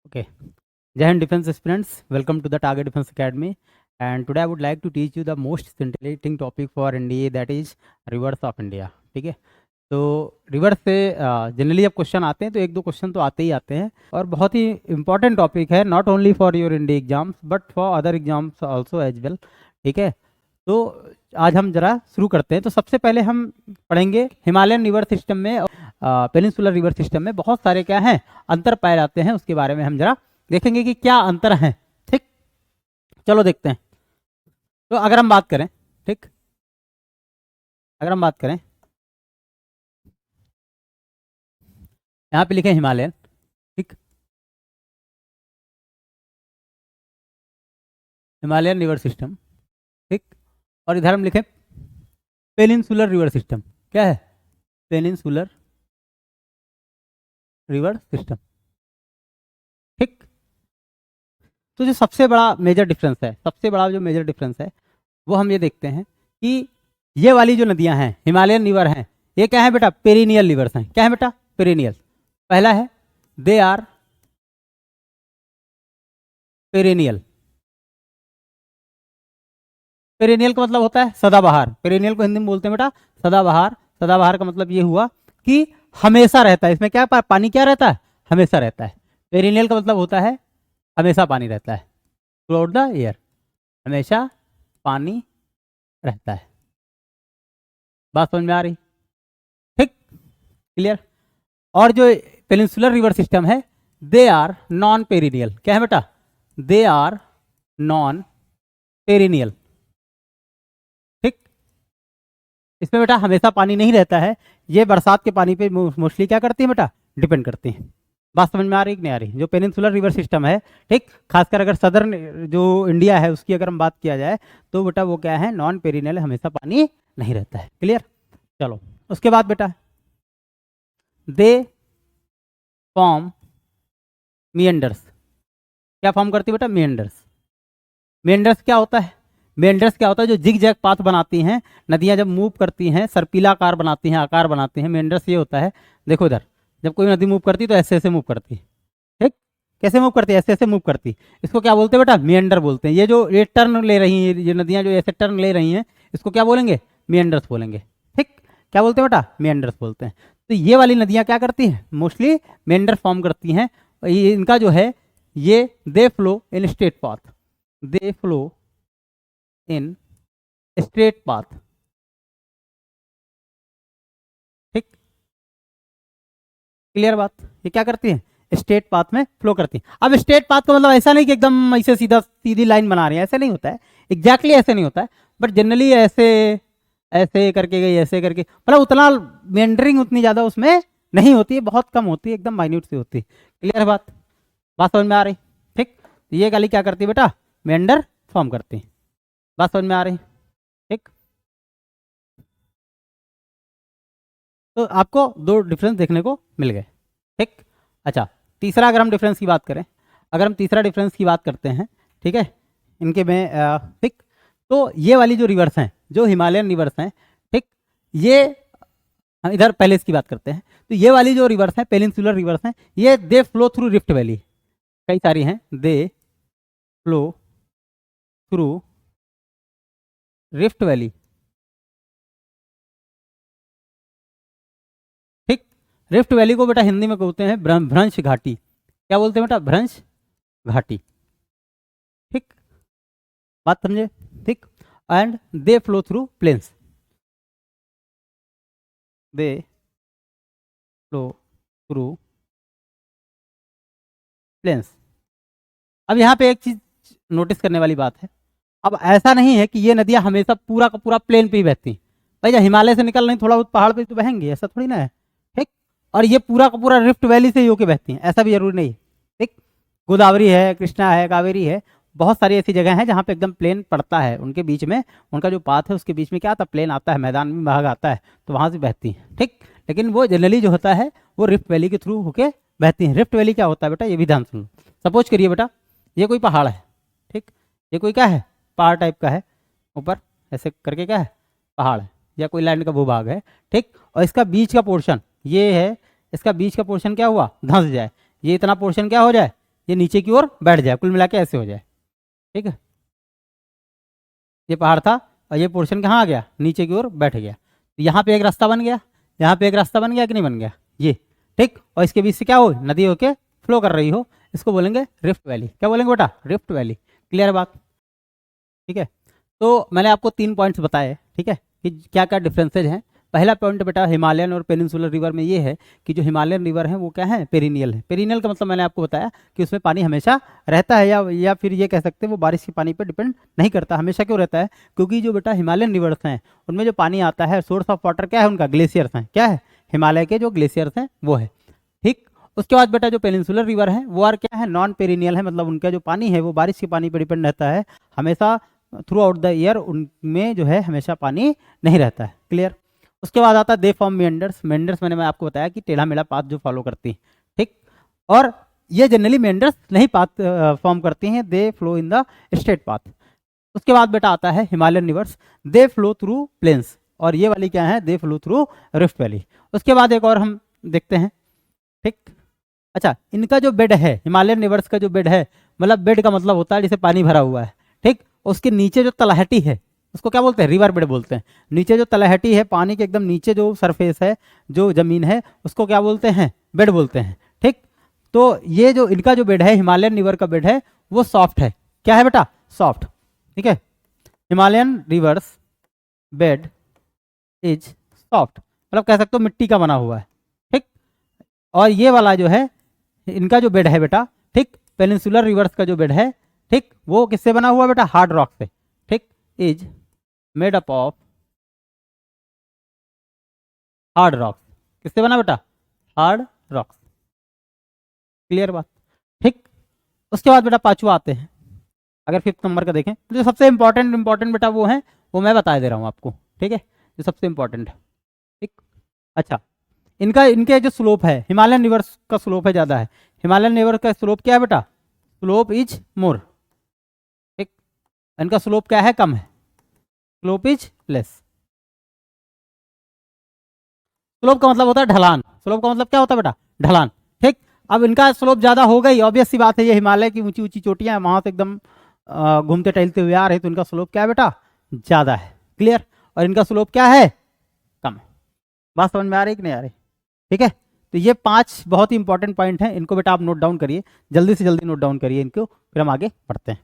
Okay. Jai Hind Defense aspirants, welcome to the Target Defense Academy. And today I would like to teach you the most scintillating topic for NDA, that is reverse of India. ठीक है, तो reverse से generally जब question आते हैं तो एक दो क्वेश्चन तो आते ही आते हैं और बहुत ही इंपॉर्टेंट टॉपिक है, not only for your India exams but for other exams also as well. ठीक है, तो आज हम जरा शुरू करते हैं. तो सबसे पहले हम पढ़ेंगे हिमालयन रिवर सिस्टम में, पेनिनसुलर रिवर सिस्टम में बहुत सारे क्या हैं अंतर पाए जाते हैं, उसके बारे में हम जरा देखेंगे कि क्या अंतर हैं. ठीक, चलो देखते हैं. तो अगर हम बात करें, ठीक, अगर हम बात करें, यहाँ पे लिखे हिमालयन, ठीक, हिमालयन रिवर सिस्टम, ठीक, और इधर हम लिखे पेनिनसुलर रिवर सिस्टम. क्या है? Peninsular river system. ठीक, तो जो सबसे बड़ा मेजर डिफरेंस है, सबसे बड़ा जो मेजर डिफरेंस है वो हम ये देखते हैं कि ये वाली जो नदियां हैं हिमालयन रिवर हैं, ये क्या है बेटा? पेरिनियल रिवर्स हैं. क्या है बेटा? पेरिनियल. पहला है दे आर पेरिनियल. पेरिनियल का मतलब होता है सदाबहार. पेरिनियल को हिंदी में बोलते हैं बेटा सदाबहार. सदाबहार का मतलब ये हुआ कि हमेशा रहता है. इसमें क्या पानी क्या रहता है? हमेशा रहता है. पेरिनियल का मतलब होता है हमेशा पानी रहता है, थ्रू आउट द ईयर, हमेशा पानी रहता है. बात समझ में आ रही? ठीक, क्लियर. और जो पेनिनसुलर रिवर सिस्टम है दे आर नॉन पेरिनियल. क्या है बेटा? They are non perennial. ठीक, इसमें बेटा हमेशा पानी नहीं रहता है, ये बरसात के पानी पे मोस्टली क्या करती है बेटा? डिपेंड करती हैं. बात समझ में आ रही कि नहीं आ रही? जो पेनिनसुलर रिवर सिस्टम है, ठीक, खासकर अगर सदर्न जो इंडिया है उसकी अगर हम बात किया जाए तो बेटा वो क्या है? नॉन पेरिनियल, हमेशा पानी नहीं रहता है. क्लियर. चलो उसके बाद बेटा दे फॉर्म मिएंडर्स. क्या फॉर्म करती है बेटा? मिएंडर्स. मिएंडर्स क्या होता है? मिएंडर्स क्या होता है? जो जिग जैग पाथ बनाती हैं नदियां, जब मूव करती हैं सर्पिला आकार बनाती हैं, आकार बनाती हैं. मिएंडर्स ये होता है, देखो इधर जब कोई नदी मूव करती है तो ऐसे ऐसे मूव करती है. ठीक, कैसे मूव करती है? ऐसे ऐसे मूव करती है. इसको क्या बोलते हैं बेटा? मिएंडर बोलते हैं. ये जो ये टर्न ले रही हैं, ये नदियां जो ऐसे टर्न ले रही हैं, इसको क्या बोलेंगे? मिएंडर्स बोलेंगे. ठीक, क्या बोलते हैं बेटा? मिएंडर्स बोलते हैं. तो ये वाली नदियां क्या करती हैं? मोस्टली मिएंडर फॉर्म करती हैं. इनका जो है ये they flow in straight path. They flow in straight path. ठीक, क्लियर बात? ये क्या करती है? स्ट्रेट पाथ में फ्लो करती है. अब स्ट्रेट पाथ का मतलब ऐसा नहीं कि एकदम ऐसे सीधा सीधी लाइन बना रही है, ऐसे नहीं होता है. एग्जैक्टली ऐसे नहीं होता है, बट जनरली ऐसे ऐसे करके गई, ऐसे करके, मतलब उतना मेंडरिंग उतनी ज्यादा उसमें नहीं होती है, बहुत कम होती है, एकदम माइन्यूट सी होती है. क्लियर बात? बात समझ में आ रही? ठीक, ये गाली क्या करती है बेटा? मेंडर फॉर्म करती है. बात समझ में आ रही? ठीक, तो आपको दो डिफरेंस देखने को मिल गए. ठीक, अच्छा, तीसरा अगर हम डिफरेंस की बात करें, अगर हम तीसरा डिफरेंस की बात करते हैं, ठीक है, इनके में, ठीक, तो ये वाली जो रिवर्स हैं, जो हिमालयन रिवर्स हैं, ठीक, ये हम इधर पहले इसकी बात करते हैं. तो ये वाली जो रिवर्स हैं, पेनिनसुलर रिवर्स हैं, ये they flow through rift valley. कई सारी हैं. They flow through rift valley. ठीक, रिफ्ट वैली को बेटा हिंदी में बोलते हैं भ्रंश घाटी. क्या बोलते हैं बेटा? भ्रंश घाटी. ठीक, बात समझे? ठीक, and they flow through plains. They flow through plains. अब यहाँ पे एक चीज नोटिस करने वाली बात है. अब ऐसा नहीं है कि ये नदियां हमेशा पूरा का पूरा प्लेन पे ही बहती हैं. भाई जब हिमालय से निकल रही थोड़ा बहुत पहाड़ पे तो बहेंगे, ऐसा थोड़ी ना है. ठीक, और ये पूरा का पूरा रिफ्ट वैली से ही होके बहती हैं, ऐसा भी जरूरी नहीं है. ठीक, गोदावरी है, कृष्णा है, कावेरी है, बहुत सारी ऐसी जगह हैं जहाँ पे एकदम प्लेन पड़ता है, उनके बीच में उनका जो पाथ है उसके बीच में क्या आता है? प्लेन आता है, मैदान में भाग आता है, तो वहाँ से बहती हैं. ठीक, लेकिन वो जनरली जो होता है वो रिफ्ट वैली के थ्रू होके बहती हैं. रिफ्ट वैली क्या होता है बेटा? ये भी ध्यान सुन लो. सपोज करिए बेटा ये कोई पहाड़ है. ठीक, ये कोई क्या है? पहाड़ टाइप का है, ऊपर ऐसे करके क्या है? पहाड़ है, या कोई लैंड का भूभाग है. ठीक, और इसका बीच का पोर्शन ये है, इसका बीच का पोर्शन क्या हुआ? धंस जाए, ये इतना पोर्शन क्या हो जाए? ये नीचे की ओर बैठ जाए, कुल मिला के ऐसे हो जाए। ठीक है, ये पहाड़ था और ये पोर्शन कहाँ आ गया, नीचे की ओर बैठ गया। तो यहाँ पे एक रास्ता बन गया, यहाँ पे एक रास्ता बन गया कि नहीं बन गया, ये ठीक। और इसके बीच से क्या हो, नदी होके फ्लो कर रही हो, इसको बोलेंगे रिफ्ट वैली। क्या बोलेंगे बेटा, रिफ्ट वैली। क्लियर है बात, ठीक है। तो मैंने आपको 3 पॉइंट्स बताए, ठीक है, कि क्या क्या डिफरेंसेज हैं। पहला पॉइंट बेटा हिमालयन और पेनिनसुलर रिवर में ये है कि जो हिमालयन रिवर है वो क्या है, पेरिनियल है। पेरिनियल का मतलब मैंने आपको बताया कि उसमें पानी हमेशा रहता है, या फिर ये कह सकते हैं वो बारिश के पानी पर डिपेंड नहीं करता। हमेशा क्यों रहता है, क्योंकि जो बेटा हिमालयन रिवर्स हैं उनमें जो पानी आता है, सोर्स ऑफ वाटर क्या है उनका, ग्लेशियर्स हैं। क्या है, हिमालय के जो ग्लेशियर्स हैं वो है, ठीक। उसके बाद बेटा जो पेनिनसुलर रिवर है वो क्या है, नॉन पेरिनियल है, मतलब उनका जो पानी है वो बारिश के पानी पर डिपेंड रहता है हमेशा, थ्रू आउट द ईयर उनमें जो है हमेशा पानी नहीं रहता है। क्लियर। उसके बाद आता है दे फॉर्म मेंडर्स। मेंडर्स मैंने आपको बताया कि टेढ़ा मेढ़ा पाथ जो फॉलो करती हैं, ठीक। और ये जनरली मेंडर्स नहीं पाथ फॉर्म करती हैं, they flow in the straight path. उसके बाद बेटा आता है Himalayan rivers, they flow through plains, और ये वाली क्या है, they flow through rift valley. उसके बाद एक और हम देखते हैं, ठीक। अच्छा, इनका जो बेड है, हिमालयन रिवर्स का जो बेड है, मतलब बेड का मतलब होता है जैसे पानी भरा हुआ है, ठीक। उसके नीचे जो तलहटी है उसको क्या बोलते हैं, रिवर बेड बोलते हैं। नीचे जो तलहटी है, पानी के एकदम नीचे जो सरफेस है, जो जमीन है, उसको क्या बोलते हैं, बेड बोलते हैं, ठीक। तो ये जो इनका जो बेड है, हिमालयन रिवर का बेड है, वो सॉफ्ट है। क्या है बेटा, सॉफ्ट, ठीक है। Himalayan reverse bed is soft, मतलब कह सकते हो मिट्टी का बना हुआ है, ठीक। और ये वाला जो है इनका जो बेड है बेटा, ठीक, पेनिनसुलर रिवर्स का जो बेड है, ठीक, वो किससे बना हुआ बेटा, हार्ड रॉक से, ठीक। Is made up of hard rocks. किससे बना बेटा, हार्ड रॉक्स। क्लियर बात, ठीक। उसके बाद बेटा पांचवा आते हैं, अगर 5th नंबर का देखें, जो सबसे इंपॉर्टेंट बेटा वो है, वो मैं बता दे रहा हूँ आपको, ठीक है, जो सबसे इंपॉर्टेंट है, ठीक। अच्छा, इनके जो स्लोप है, हिमालयन रिवर्स का स्लोप है ज़्यादा है, हिमालयन रिवर का स्लोप क्या है बेटा, स्लोप इज मोर, ठीक। इनका स्लोप क्या है, कम है, स्लोप इज लेस। स्लोप का मतलब होता है ढलान, स्लोप का मतलब क्या होता है बेटा, ढलान, ठीक। अब इनका स्लोप ज़्यादा हो गई, ऑब्वियस सी बात है, ये हिमालय की ऊंची ऊंची चोटियां हैं, वहां से एकदम घूमते टहलते हुए आ रहे, तो इनका स्लोप क्या है बेटा, ज़्यादा है। क्लियर। और इनका स्लोप क्या है, कम है। बात समझ में आ रही कि नहीं आ रही, ठीक है। तो ये 5 बहुत ही इंपॉर्टेंट पॉइंट हैं, इनको बेटा आप नोट डाउन करिए, जल्दी से जल्दी नोट डाउन करिए इनको, फिर हम आगे बढ़ते हैं।